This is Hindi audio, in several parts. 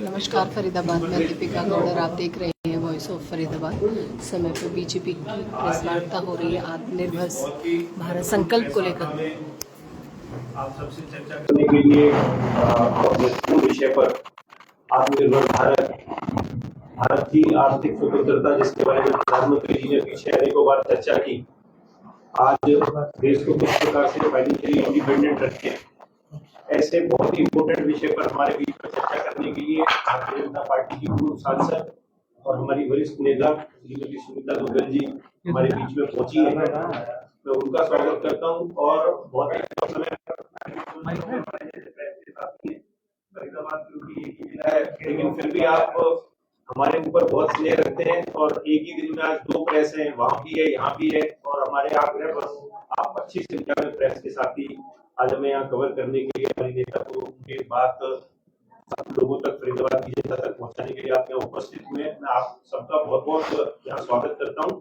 नमस्कार फरीदाबाद में दीपिका गौड़ और आप देख रहे हैं वॉइस ऑफ फरीदाबाद। समय पर बीजेपी की प्रेस वार्ता हो रही है आत्मनिर्भर भारत संकल्प को लेकर। आप सबसे चर्चा करने के लिए महत्वपूर्ण विषय पर आत्मनिर्भर भारत की आर्थिक स्वतंत्रता, जिसके बारे में प्रधानमंत्री जी ने पीछे अनेकों बार चर्चा की, आज देश को किस प्रकार से फाइनेंशियली इंडिपेंडेंट रखें, ऐसे बहुत ही इम्पोर्टेंट विषय पर हमारे बीच में चर्चा करने के लिए भारतीय जनता पार्टी की पूर्व सांसद और हमारी वरिष्ठ नेता श्रीमती सुनीता दुग्गल जी हमारे बीच में पहुंची है। मैं उनका स्वागत करता हूं और बहुत ही समय फरीदाबाद जिला है, लेकिन फिर भी आप हमारे ऊपर बहुत स्नेह रखते हैं और एक ही दिन में आज 2 प्रेस हैं, वहाँ भी है, यहाँ भी है, और हमारे आग्रह पर आप अच्छी संख्या में प्रेस के साथ ही आज हमें यहाँ कवर करने के लिए हमारी नेता को उनके बात लोगों तक, फरीदाबाद की जनता तक पहुंचाने के लिए आप यहाँ उपस्थित हुए हैं। मैं आप सबका बहुत बहुत यहाँ स्वागत करता हूँ।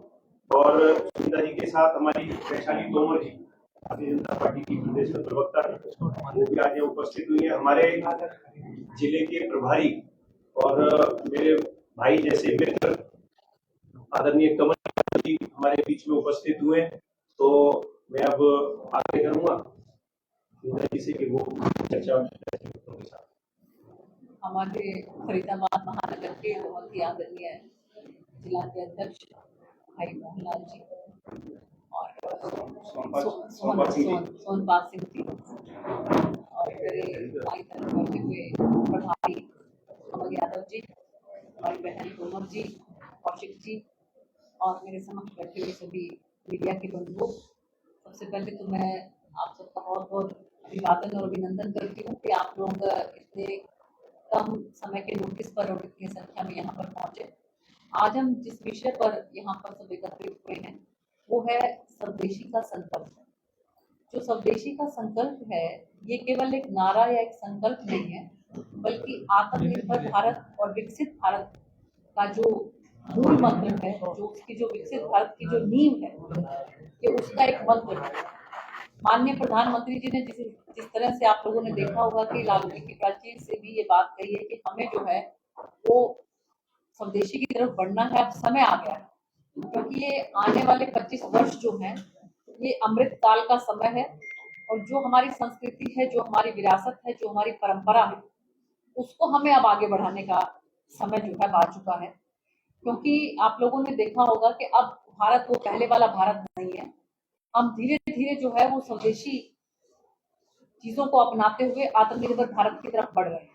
और सुनीता जी के साथ हमारी वैशाली तोमर जी, भारतीय जनता पार्टी की प्रदेश में प्रवक्ता है, वो भी आज यहाँ उपस्थित हुई है। हमारे जिले के प्रभारी और मेरे भाई जैसे मित्र आदरणीय कमल जी हमारे बीच में उपस्थित हुए। तो मैं अब आगे करूंगा जी कि वो चर्चा के साथ हमारे फरीदाबाद महानगर के बहुत ही आदरणीय जिला के अध्यक्ष भाई मोहनलाल जी और सोनपाल सिंह जी और मेरे भाई करते हुए प्रभारी कमल यादव जी, हमारी बहन तोमर जी, कौशिक जी और मेरे समक्ष बैठे हुए सभी मीडिया के बंधुओं, सबसे पहले तो मैं आप सबका बहुत बहुत अभिवादन और अभिनंदन करती हूँ कि आप लोग इतने कम समय के नोटिस पर और इतनी संख्या में यहाँ पर पहुंचे। आज हम जिस विषय पर यहाँ पर सब एकत्रित हुए हैं वो है स्वदेशी का संकल्प। जो स्वदेशी का संकल्प है ये केवल एक नारा या एक संकल्प नहीं है, बल्कि आत्मनिर्भर भारत और विकसित भारत का जो मूल मंत्र है, जो उसकी जो विकसित भारत की जो नींव है, ये उसका एक मंत्र है। माननीय प्रधानमंत्री जी ने जिस तरह से आप लोगों ने देखा होगा कि लालू जी की प्राचीन से भी ये बात कही है कि हमें जो है वो स्वदेशी की तरफ बढ़ना है, अब समय आ गया है, क्योंकि ये आने वाले 25 वर्ष जो हैं ये अमृत काल का समय है और जो हमारी संस्कृति है, जो हमारी विरासत है, जो हमारी परंपरा है, उसको हमें अब आगे बढ़ाने का समय जो है आ चुका है। क्योंकि आप लोगों ने देखा होगा कि अब भारत वो पहले वाला भारत नहीं है। हम धीरे धीरे जो है वो स्वदेशी चीजों को अपनाते हुए आत्मनिर्भर भारत की तरफ बढ़ रहे हैं।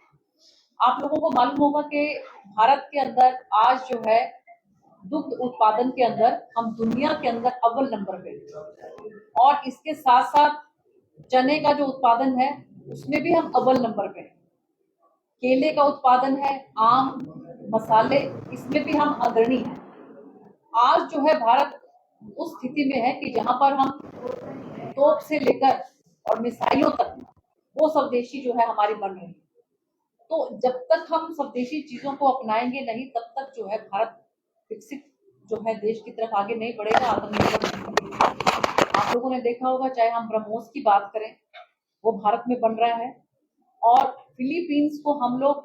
आप लोगों को मालूम होगा कि भारत के अंदर आज जो है दुग्ध उत्पादन के अंदर हम दुनिया के अंदर अव्वल नंबर पे, और इसके साथ साथ चने का जो उत्पादन है उसमें भी हम अव्वल नंबर पे, केले का उत्पादन है, आम, मसाले, इसमें भी हम अग्रणी हैं। आज जो है भारत उस स्थिति में है कि जहां पर हम तोप से लेकर और मिसाइलों तक वो स्वदेशी जो है हमारी बन रही है। तो जब तक हम स्वदेशी चीजों को अपनाएंगे नहीं, तब तक जो है भारत विकसित जो है देश की तरफ आगे नहीं बढ़ेगा, आत्मनिर्भर। आप लोगों ने देखा होगा, चाहे हम ब्रह्मोस की बात करें वो भारत में बन रहा है, और फिलीपींस को हम लोग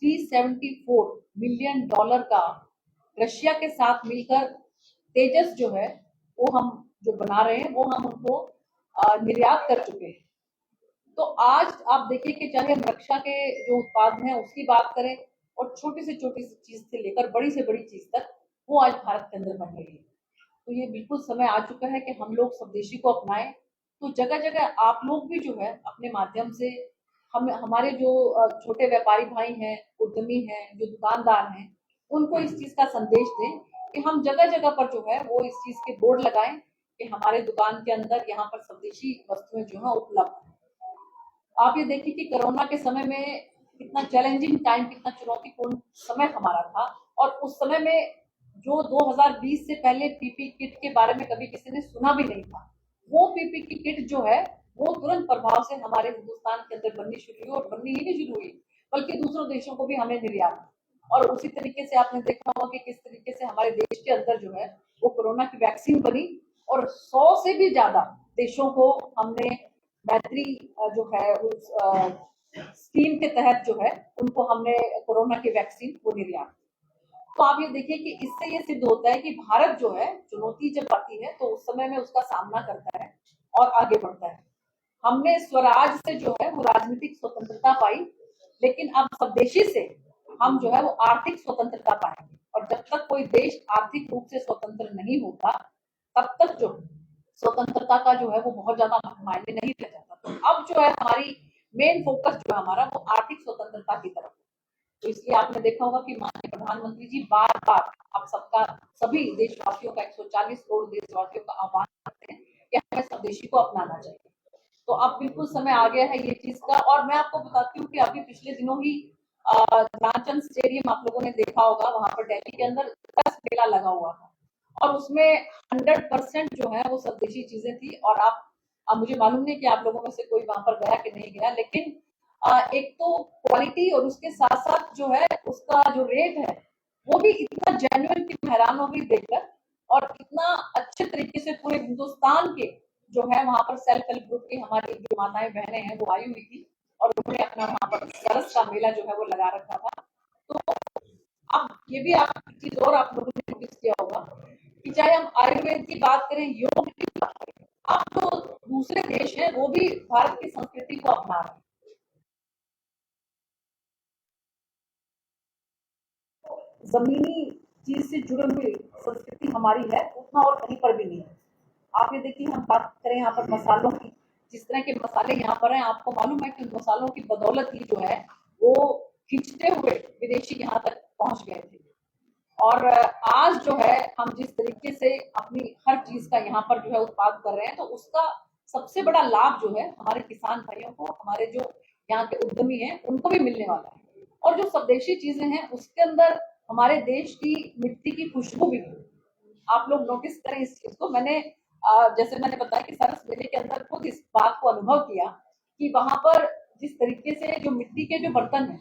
$374 मिलियन का रशिया के साथ मिलकर तेजस जो है वो हम जो बना रहे हैं वो हम उनको निर्यात कर चुके हैं। तो आज आप देखिए कि चाहे हम रक्षा के जो उत्पाद हैं उसकी बात करें और छोटी से चीज से लेकर बड़ी से बड़ी चीज तक वो आज भारत के अंदर बन रही है। तो ये बिल्कुल समय आ चुका है कि हम लोग स्वदेशी को अपनाएं। तो जगह जगह आप लोग भी जो है अपने माध्यम से हमारे जो छोटे व्यापारी भाई हैं, उद्यमी हैं, जो दुकानदार हैं, उनको इस चीज का संदेश दें कि हम जगह जगह पर जो है वो इस चीज के बोर्ड लगाएं कि हमारे दुकान के अंदर यहाँ पर स्वदेशी वस्तुएं जो है उपलब्ध है। आप ये देखिए कि कोरोना के समय में कितना चैलेंजिंग टाइम, कितना चुनौतीपूर्ण समय हमारा था, और उस समय में जो 2020 से पहले पीपी किट के बारे में कभी किसी ने सुना भी नहीं था, वो पीपी की किट जो है वो तुरंत प्रभाव से हमारे हिंदुस्तान के अंदर बननी शुरू हुई, और बननी ही नहीं शुरू हुई बल्कि दूसरों देशों को भी हमें निर्यात। और उसी तरीके से आपने देखा होगा कि किस तरीके से हमारे देश के अंदर जो है वो कोरोना की वैक्सीन बनी, और 100 से भी ज्यादा देशों को हमने मैत्री जो है उस स्कीम के तहत जो है उनको हमने कोरोना की वैक्सीन वो निर्यात। तो आप ये देखिए कि इससे ये सिद्ध होता है कि भारत जो है चुनौती जब आती है तो उस समय में उसका सामना करता है और आगे बढ़ता है। हमने स्वराज से जो है वो राजनीतिक स्वतंत्रता पाई, लेकिन अब स्वदेशी से हम जो है वो आर्थिक स्वतंत्रता पाएंगे। और जब तक कोई देश आर्थिक रूप से स्वतंत्र नहीं होता तब तक जो स्वतंत्रता का जो है वो बहुत ज्यादा मायने नहीं रह जाता। तो अब जो है हमारी मेन फोकस जो है हमारा वो आर्थिक स्वतंत्रता की तरफ। तो इसलिए आपने देखा होगा कि माननीय प्रधानमंत्री जी बार बार आप सबका सभी देशवासियों का 140 करोड़ देशवासियों का आह्वान करते हैं कि हमें स्वदेशी को अपनाना चाहिए। तो अब बिल्कुल समय आ गया है ये चीज का। और मैं आपको बताती हूँ कि अभी पिछले दिनों ही ध्यानचंद स्टेडियम आप लोगों ने देखा होगा, वहां पर दिल्ली के अंदर 10 मेला लगा हुआ था और उसमें 100% जो है वो स्वदेशी चीजें थी। और अब मुझे मालूम नहीं कि आप लोगों में से कोई वहां पर गया कि नहीं गया, लेकिन एक तो क्वालिटी और उसके साथ साथ जो है उसका जो रेट है वो भी इतना जेन्युइन कि हैरान हो गई देखकर। और इतना अच्छे तरीके से पूरे हिंदुस्तान के जो है वहां पर सेल्फ हेल्प ग्रुप की हमारी जो माताएं बहनें हैं वो आई हुई थी और उन्होंने अपना वहां पर सरस का मेला जो है वो लगा रखा था। तो अब ये भी आप चीज और आप लोगों ने नोटिस किया होगा कि चाहे हम आयुर्वेद की बात करें, योग की बात करें, अब तो दूसरे देश हैं वो भी भारत की संस्कृति को अपना रहे हैं। जमीनी चीज से जुड़े हुए संस्कृति हमारी है, उतना और कहीं पर भी नहीं है। आप ये देखिए, हम बात करें यहाँ पर मसालों की, जिस तरह के मसाले यहाँ पर हैं, आपको मालूम है कि मसालों की बदौलत ही जो है वो खींचते हुए विदेशी यहाँ तक पहुंच गए थे। और आज जो है हम जिस तरीके से अपनी हर चीज का यहाँ पर जो है उत्पाद कर रहे हैं, तो उसका सबसे बड़ा लाभ जो है हमारे किसान भाइयों को, हमारे जो यहाँ के उद्यमी हैं उनको भी मिलने वाला है। और जो स्वदेशी चीजें हैं उसके अंदर हमारे देश की मिट्टी की खुशबू भी है। आप लोग नोटिस करें इस चीज को। मैंने जैसे मैंने बताया कि सरस मेले के अंदर खुद इस बात को अनुभव किया कि वहां पर जिस तरीके से जो मिट्टी के जो बर्तन है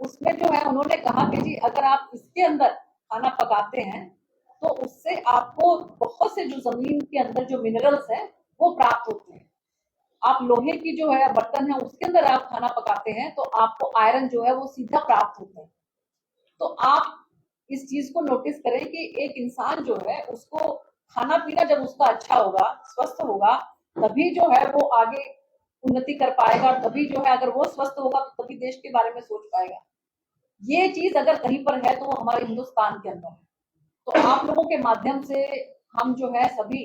उसमें जो है उन्होंने कहा कि जी अगर आप इसके अंदर खाना पकाते हैं तो उससे आपको बहुत से जो जमीन के अंदर जो मिनरल्स है वो प्राप्त होते हैं। आप लोहे की जो है बर्तन है उसके अंदर आप खाना पकाते हैं तो आपको आयरन जो है वो सीधा प्राप्त होता है। तो आप इस चीज को नोटिस करें कि एक इंसान जो है उसको खाना पीना जब उसका अच्छा होगा, स्वस्थ होगा, तभी जो है वो आगे उन्नति कर पाएगा। तभी जो है अगर वो स्वस्थ होगा तो तभी देश के बारे में सोच पाएगा। ये चीज अगर कहीं पर है तो वो हमारे हिंदुस्तान के अंदर है। तो आप लोगों के माध्यम से हम जो है सभी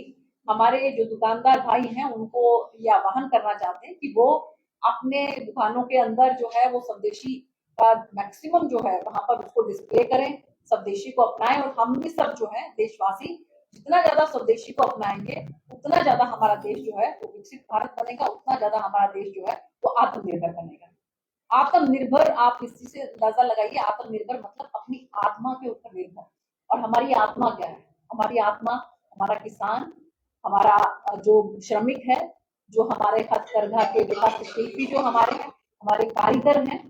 हमारे जो दुकानदार भाई हैं उनको ये आह्वान करना चाहते हैं कि वो अपने दुकानों के अंदर जो है वो स्वदेशी का मैक्सिमम जो है वहां पर उसको डिस्प्ले करें, स्वदेशी को अपनाएं। और हम भी सब जो है देशवासी जितना ज्यादा स्वदेशी को अपनाएंगे उतना ज्यादा हमारा देश जो है वो विकसित भारत बनेगा, उतना ज्यादा हमारा देश जो है वो आत्मनिर्भर बनेगा। आत्मनिर्भर, आप इस चीज से अंदाजा लगाइए, आत्मनिर्भर मतलब अपनी आत्मा के ऊपर निर्भर। और हमारी आत्मा क्या है? हमारी आत्मा हमारा किसान, हमारा जो श्रमिक है, जो हमारे हथकरघा के विकास शिल्पी जो हमारे हैं, हमारे कारीगर हैं,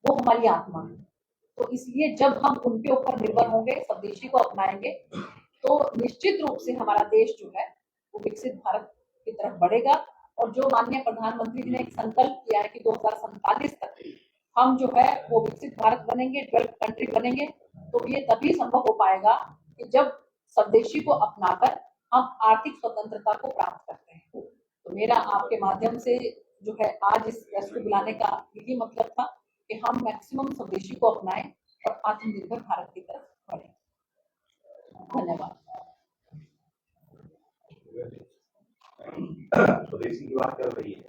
वो हमारी आत्मा है। तो इसलिए जब हम उनके ऊपर निर्भर होंगे, स्वदेशी को अपनाएंगे, तो निश्चित रूप से हमारा देश जो है वो विकसित भारत की तरफ बढ़ेगा। और जो माननीय प्रधानमंत्री जी ने एक संकल्प किया है कि 2047 तक हम जो है वो विकसित भारत बनेंगे, डेवलप कंट्री बनेंगे, तो ये तभी संभव हो पाएगा कि जब स्वदेशी को अपनाकर हम आर्थिक स्वतंत्रता को प्राप्त करते हैं। तो मेरा आपके माध्यम से जो है आज इस प्रेस को बुलाने का यही मतलब था कि हम मैक्सिमम स्वदेशी को अपनाएं और आत्मनिर्भर भारत की तरफ बढ़े। धन्यवाद। स्वदेशी की बात कर रही है।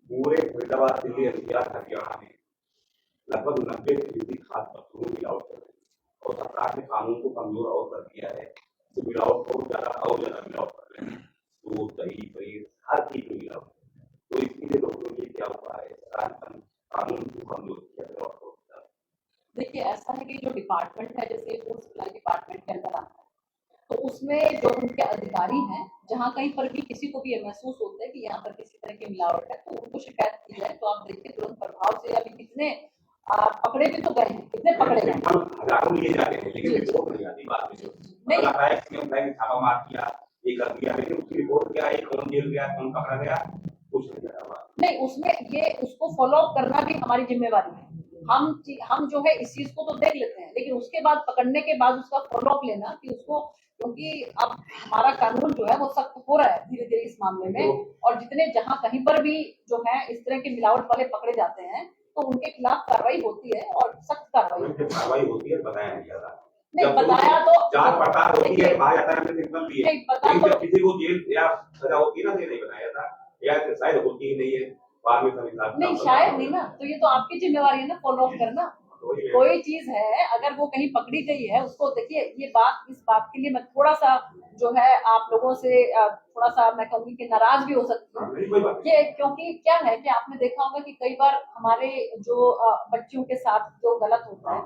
पूरे फरीदाबाद, दिल्ली, एनसीआर, हरियाणा में लगभग 90% खाद्य पदार्थों में मिलावट कर रही है और सरकार ने कानून को कमजोर और कर दिया है। तो मिलावट बहुत ज्यादा मिलावट कर रहे हैं। तो दही, पनीर, हर चीज में मिलावट। तो इसलिए लोगों के क्या उपाय है? कानून को कमजोर किया गया। देखिए ऐसा है कि जो डिपार्टमेंट है, जैसे फूड सप्लाई डिपार्टमेंट के अंदर आता है, तो उसमें जो उनके अधिकारी हैं, जहाँ कहीं पर भी किसी को भी ये महसूस होता है कि यहाँ पर किसी तरह की मिलावट है तो उनको शिकायत की जाए। तो आप देखिए तुरंत प्रभाव से अभी कितने पकड़े भी तो गए हैं, कितने पकड़े गए, हजारों लिए जाते हैं, लेकिन रिपोर्ट नहीं आती। बात नहीं आता है कि बैंक छापा मार किया, ये कर दिया, लेकिन उसकी रिपोर्ट क्या है, कौन जेल गया, कौन पकड़ा गया, कुछ नहीं करा। नहीं, उसमें ये उसको फॉलो अप करना भी हमारी जिम्मेवारी है। हम जो है इस चीज को तो देख लेते हैं, लेकिन उसके बाद पकड़ने के बाद उसका फॉलो अप लेना कि उसको, क्योंकि अब हमारा कानून जो है वो सख्त हो रहा है धीरे धीरे इस मामले में, और जितने जहां कहीं पर भी जो है इस तरह के मिलावट वाले पकड़े जाते हैं तो उनके खिलाफ कार्रवाई होती है और सख्त कार्रवाई होती है, बताया नहीं जाता। नहीं बताया तो जांच पड़ताल होती है, कहा जाता है हमने सिग्नल भी है, नहीं पता लेकिन तो जब किसी को जेल या सजा होती है ना तो ये नहीं बताया जाता, या शायद होती ही नहीं है, बाद में सभी नहीं शायद नहीं ना, तो ये तो आपकी जिम्मेवारी है ना फॉलो अप करना। कोई चीज है अगर वो कहीं पकड़ी गई है उसको देखिए, ये बात इस बात के लिए मैं थोड़ा सा जो है आप लोगों से थोड़ा सा मैं कहूँगी कि नाराज भी हो सकती हूँ ये, क्योंकि क्या है कि आपने देखा होगा कि कई बार हमारे जो बच्चियों के साथ जो गलत होता है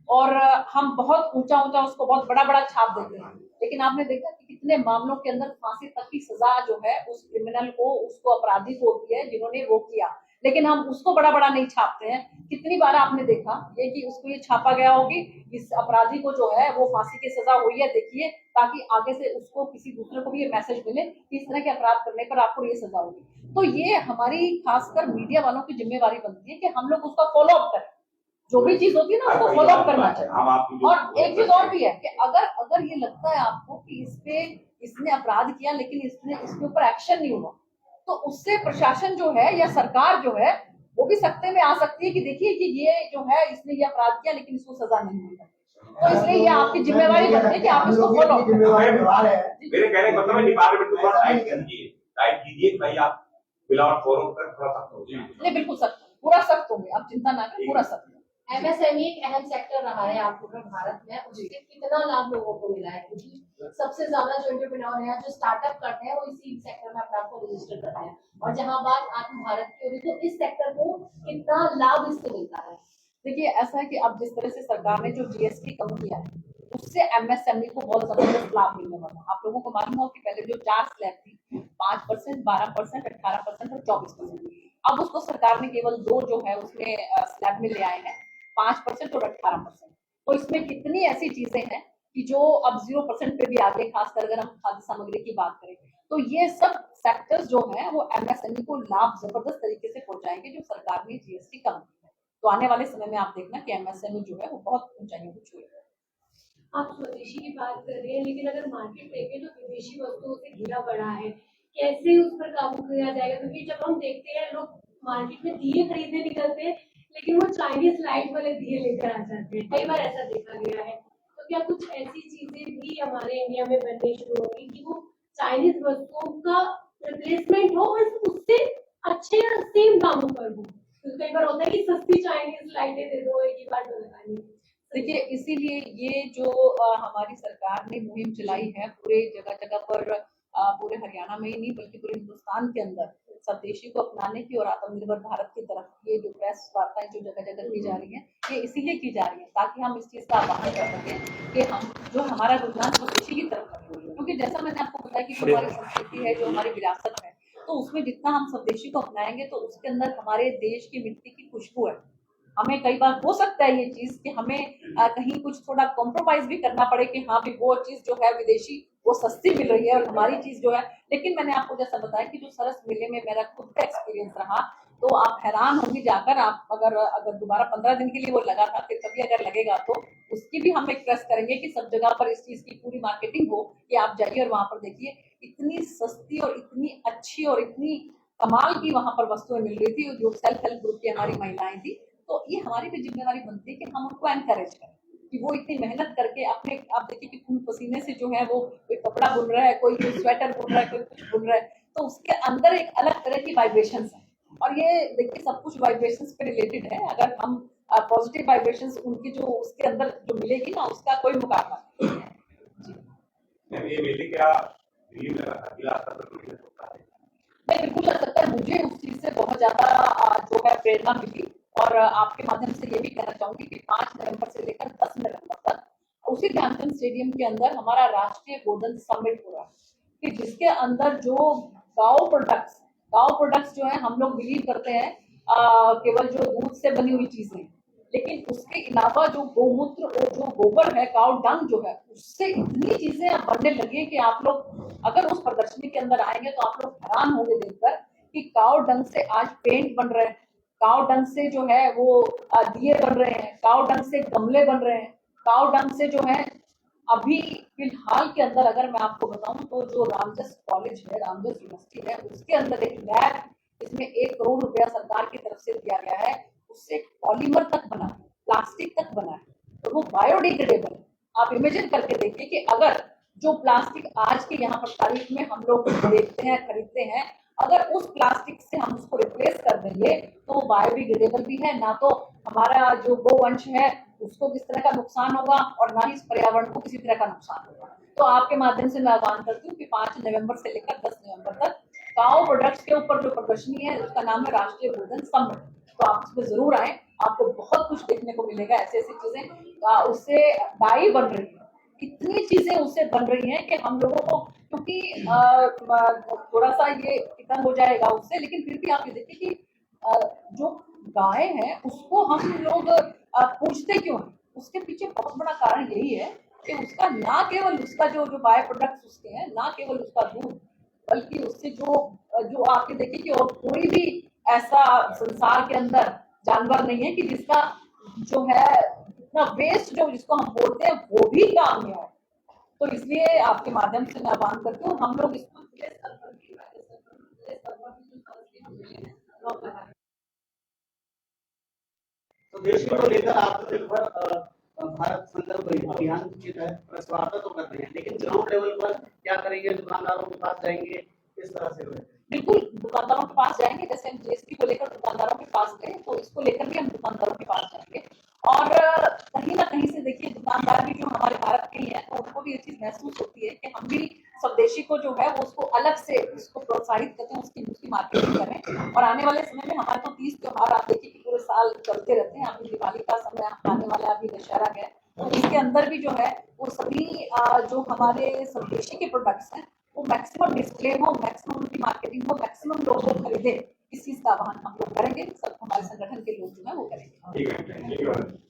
और हम बहुत ऊंचा ऊंचा उसको बहुत बड़ा बड़ा छाप देते हैं, लेकिन आपने देखा कि कितने मामलों के अंदर फांसी तक की सजा जो है उस क्रिमिनल को, उसको अपराधी को होती है जिन्होंने वो किया, लेकिन हम उसको बड़ा बड़ा नहीं छापते हैं। कितनी बार आपने देखा ये कि उसको ये छापा गया होगी इस अपराधी को जो है वो फांसी की सजा हुई है देखिए, ताकि आगे से उसको किसी दूसरे को भी ये मैसेज मिले कि इस तरह के अपराध करने पर आपको ये सजा होगी। तो ये हमारी खासकर मीडिया वालों की जिम्मेवारी बनती है कि हम लोग उसका फॉलो अप करें, जो भी चीज होती है ना उसको फॉलो अप करना चाहिए। और एक चीज और भी है कि अगर ये लगता है आपको कि इसने अपराध किया लेकिन इसके ऊपर एक्शन नहीं हुआ, तो उससे प्रशासन जो है या सरकार जो है वो भी सख्ते में आ सकती है कि देखिए कि ये जो है इसने ये अपराध किया लेकिन इसको सजा नहीं मिली, तो इसलिए ये आपकी जिम्मेवारी बनती है कि आप इसको फॉलो अप करें। मेरे कहने का मतलब है डिपार्टमेंट को टाइट कीजिए भाई, आप मिलावट फोरम पर थोड़ा सख्त हो जाए। नहीं बिल्कुल सख्त, पूरा सख्त होंगे, आप चिंता ना करें, पूरा सख्त। एमएसएमई एक अहम सेक्टर रहा है आप लोग भारत में, उससे कितना लाभ लोगों को मिला है? क्योंकि सबसे ज्यादा जो एंटरप्रेन्योर हैं जो स्टार्टअप करते हैं वो इसी सेक्टर में अपने आप को रजिस्टर करते हैं, और जहां बात आत्म भारत की हो रही तो इस सेक्टर को कितना लाभ इससे मिलता है? देखिए ऐसा है कि अब जिस तरह से सरकार ने जो जीएसटी कम किया है उससे एमएसएमई को बहुत जबरदस्त लाभ मिलने वाला है। आप लोगों को मालूम हो कि पहले जो 4 स्लैब थी 5%, 12%, 18% और 24%, अब उसको सरकार ने केवल 2 जो है उसमें स्लैब में ले आए हैं, 5% और 18%। तो इसमें कितनी ऐसी चीजें हैं कि जो अब 0% पे भी आ गए, खासकर अगर हम खाद्य सामग्री की बात करें तो ये सब सेक्टर्स जो हैं वो एमएसएमई को लाभ जबरदस्त तरीके से पहुंचाएंगे जो सरकार ने जीएसटी कम की है। तो आने वाले समय में आप देखना कि एमएसएमई जो है वो बहुत ऊंचाइयों को छुएगा। आप स्वदेशी की बात कर रहे हैं, लेकिन अगर मार्केट देखें तो विदेशी वस्तुओं से घिरा पड़ा है, कैसे उस पर काबू किया जाएगा? क्योंकि जब हम देखते हैं लोग मार्केट में दिए खरीदने निकलते हैं लेकिन वो चाइनीज लाइट वाले दिए लेकर आ जाते हैं, कई बार ऐसा देखा गया है। तो क्या कुछ ऐसी चीजें भी हमारे इंडिया में बननी शुरू होगी कि वो चाइनीज वस्तुओं का रिप्लेसमेंट हो और उससे अच्छे या सेम दामों पर हो? तो कई बार होता है कि सस्ती चाइनीज लाइटें दे दो, एक ही बार तो लगानी। देखिए इसीलिए ये जो हमारी सरकार ने मुहिम चलाई है पूरे जगह जगह पर, पूरे हरियाणा में ही नहीं बल्कि पूरे हिंदुस्तान के अंदर स्वदेशी को अपनाने की और आत्मनिर्भर भारत की तरफ ये जो प्रेस वार्ताएं जो जगह जगह की जा रही है ये इसीलिए की जा रही है ताकि हम इस चीज का आह्वान कर सकें कि हम जो हमारा रुझान स्वदेशी की तरफ है, क्योंकि जैसा मैंने आपको बताया कि जो हमारी संस्कृति है, जो हमारी विरासत है, तो उसमें जितना हम स्वदेशी को अपनाएंगे तो उसके अंदर हमारे देश की मिट्टी की खुशबू है। हमें कई बार हो सकता है ये चीज कि हमें कहीं कुछ थोड़ा कॉम्प्रोमाइज भी करना पड़े कि हाँ भी वो चीज जो है विदेशी वो सस्ती मिल रही है और हमारी चीज जो है, लेकिन मैंने आपको जैसा बताया कि जो सरस मेले में मेरा खुद का एक्सपीरियंस रहा तो आप हैरान होंगी जाकर, आप अगर दोबारा 15 दिन के लिए वो लगा था, फिर कभी अगर लगेगा तो उसकी भी हम एक प्रेस करेंगे कि सब जगह पर इस चीज की पूरी मार्केटिंग हो कि आप जाइए और वहां पर देखिए इतनी सस्ती और इतनी अच्छी और इतनी कमाल की वहां पर वस्तुएं मिल रही थी जो सेल्फ हेल्प ग्रुप की हमारी महिलाएं थी। तो ये हमारी भी जिम्मेवारी बनती है कि हम उनको एनकरेज करें कि वो इतनी मेहनत करके अपने, आप देखिए कि खून पसीने से जो है वो कोई कपड़ा बुन रहा है, कोई स्वेटर बुन रहा है, कोई कुछ बुन रहा है, तो उसके अंदर एक अलग तरह की वाइब्रेशंस है और ये देखिए सब कुछ वाइब्रेशंस पे रिलेटेड है। अगर हम पॉजिटिव वाइब्रेशंस उनकी जो उसके अंदर जो मिलेगी ना उसका कोई मुकाबला नहीं। ये मेले क्या दिल्ली में जिला स्तर पर होता है? नहीं बिल्कुल लग सकता है, मुझे उस चीज से बहुत ज्यादा जो है प्रेरणा मिली और आपके माध्यम से ये भी कहना चाहूंगी कि 5 नवंबर से लेकर 10 नवंबर तक उसी ध्यानचंद स्टेडियम के अंदर हमारा राष्ट्रीय गोधन समिट हो रहा है कि जिसके अंदर जो गांव प्रोडक्ट्स जो है हम लोग बिलीव करते हैं केवल जो दूध से बनी हुई चीजें, लेकिन उसके अलावा जो गौमूत्र और जो गोबर है, काउ डंग जो है, उससे इतनी चीजें अब बनने लगी है कि आप लोग अगर उस प्रदर्शनी के अंदर आएंगे तो आप लोग हैरान होंगे देखकर कि काव डंग से आज पेंट बन रहे हैं, काव डंग से जो है वो दिए बन रहे हैं, काव डंग से गमले बन रहे हैं, काव डंग से जो है अभी फिलहाल के अंदर अगर मैं आपको बताऊं तो जो रामजस कॉलेज है, रामजस यूनिवर्सिटी है, उसके अंदर एक लैब, इसमें 1 करोड़ रुपया सरकार की तरफ से दिया गया है, उससे पॉलीमर तक बना है, प्लास्टिक तक बना है, तो वो बायोडिग्रेडेबल है। आप इमेजिन करके देखिए कि अगर जो प्लास्टिक आज के यहाँ पर तारीख में हम लोग देखते हैं, खरीदते हैं, अगर उस प्लास्टिक से हम उसको रिप्लेस कर देंगे तो वो बायोडिग्रेडेबल भी है, ना तो हमारा जो गोवंश है उसको किस तरह का नुकसान होगा और ना ही इस पर्यावरण को किसी तरह का नुकसान होगा। तो आपके माध्यम से मैं आह्वान करती हूँ कि 5 नवंबर से लेकर 10 नवंबर तक काओ प्रोडक्ट्स के ऊपर जो प्रदर्शनी है उसका नाम है राष्ट्रीय भोजन सम्मेलन, तो आप उसमें जरूर आए, आपको बहुत कुछ देखने को मिलेगा, ऐसी ऐसी चीजें उससे डाई बन रही है, इतनी चीजें उससे बन रही हैं कि हम लोगों को, क्योंकि थोड़ा सा ये खत्म हो जाएगा उससे, लेकिन फिर भी आप ये देखिए कि जो गाय है उसको हम लोग पूछते क्यों हैं, उसके पीछे बहुत बड़ा कारण यही है कि उसका ना केवल उसका जो बाय प्रोडक्ट्स उसके हैं, ना केवल उसका दूध, बल्कि उससे जो आपके देखिए कि और कोई भी ऐसा संसार के अंदर जानवर नहीं है कि जिसका जो है इतना वेस्ट जो जिसको हम बोलते हैं वो भी काम में आए। तो इसलिए आपके माध्यम से मैं आह्वान करती हूँ, हम लोग इसको तो देश को लेकर आत्मनिर्भर भारत संकल्प अभियान के तहत प्रस्ताव तो कर रहे हैं, लेकिन ग्राउंड लेवल पर क्या करेंगे? दुकानदारों के पास जाएंगे, किस तरह से होगा? बिल्कुल दुकानदारों के पास जाएंगे, जैसे हम जीएसटी को लेकर दुकानदारों के पास गए, तो इसको लेकर भी हम दुकानदारों के पास जाएंगे। और कहीं ना कहीं से देखिए दुकानदार भी जो हमारे भारत के ही है, तो उनको भी ये चीज महसूस होती है कि हम भी स्वदेशी को जो है वो उसको अलग से उसको प्रोत्साहित करते हैं, उसकी मार्केटिंग करें। और आने वाले समय में हमारे तो 30 त्योहार आप देखिए कि पूरे साल चलते रहते हैं, अभी दिवाली का समय आने वाला, अभी दशहरा है, तो इसके अंदर भी जो है वो सभी जो हमारे स्वदेशी के प्रोडक्ट्स हैं वो मैक्सिमम डिस्प्ले हो, मैक्सिमम उनकी मार्केटिंग हो, मैक्सिमम लोग वो खरीदे, इस चीज का आह्वान हम लोग करेंगे, सब हमारे संगठन के लोग जो है वो करेंगे। ठीक है।